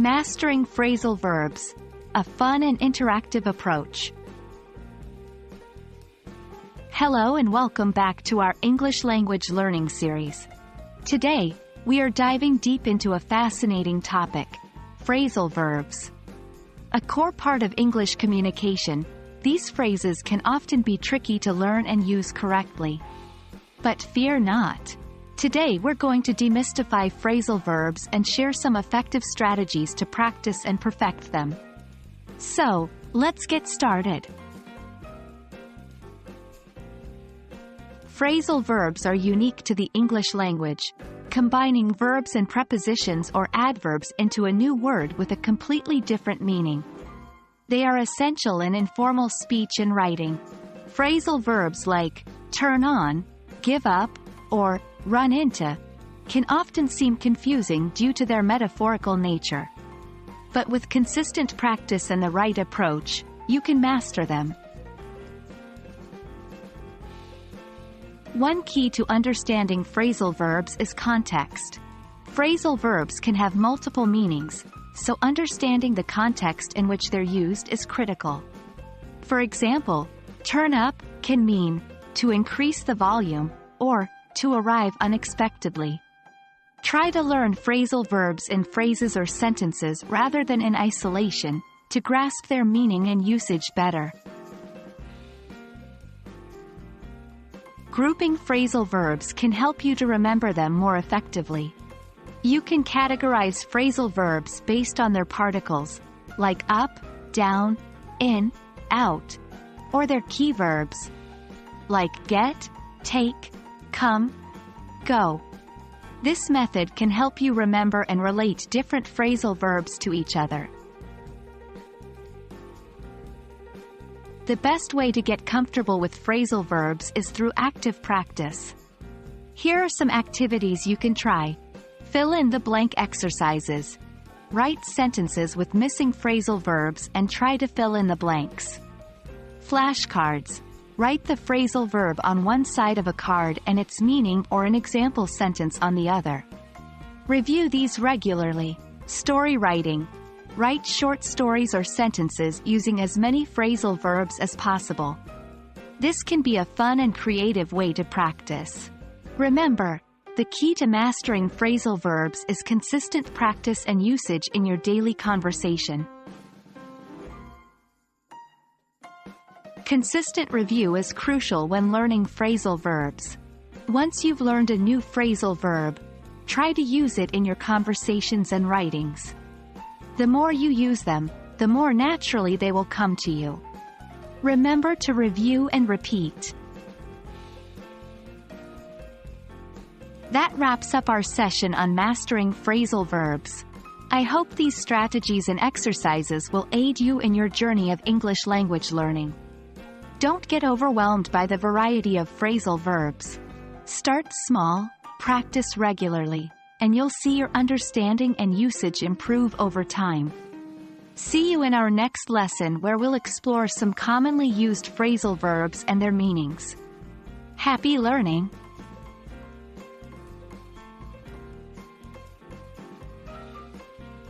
Mastering phrasal verbs, a fun and interactive approach. Hello and welcome back to our English language learning series. Today, we are diving deep into a fascinating topic, phrasal verbs. A core part of English communication, these phrases can often be tricky to learn and use correctly. But fear not. Today we're going to demystify phrasal verbs and share some effective strategies to practice and perfect them. So, let's get started. Phrasal verbs are unique to the English language, combining verbs and prepositions or adverbs into a new word with a completely different meaning. They are essential in informal speech and writing. Phrasal verbs like turn on, give up, or run into can often seem confusing due to their metaphorical nature. But with consistent practice and the right approach, you can master them. One key to understanding phrasal verbs is context. Phrasal verbs can have multiple meanings, so understanding the context in which they're used is critical. For example, turn up can mean to increase the volume, or to arrive unexpectedly. Try to learn phrasal verbs in phrases or sentences rather than in isolation, to grasp their meaning and usage better. Grouping phrasal verbs can help you to remember them more effectively. You can categorize phrasal verbs based on their particles, like up, down, in, out, or their key verbs, like get, take, come, go. This method can help you remember and relate different phrasal verbs to each other. The best way to get comfortable with phrasal verbs is through active practice. Here are some activities you can try. Fill in the blank exercises. Write sentences with missing phrasal verbs and try to fill in the blanks. Flashcards. Write the phrasal verb on one side of a card and its meaning or an example sentence on the other. Review these regularly. Story writing. Write short stories or sentences using as many phrasal verbs as possible. This can be a fun and creative way to practice. Remember, the key to mastering phrasal verbs is consistent practice and usage in your daily conversation. Consistent review is crucial when learning phrasal verbs. Once you've learned a new phrasal verb, try to use it in your conversations and writings. The more you use them, the more naturally they will come to you. Remember to review and repeat. That wraps up our session on mastering phrasal verbs. I hope these strategies and exercises will aid you in your journey of English language learning. Don't get overwhelmed by the variety of phrasal verbs. Start small, practice regularly, and you'll see your understanding and usage improve over time. See you in our next lesson where we'll explore some commonly used phrasal verbs and their meanings. Happy learning!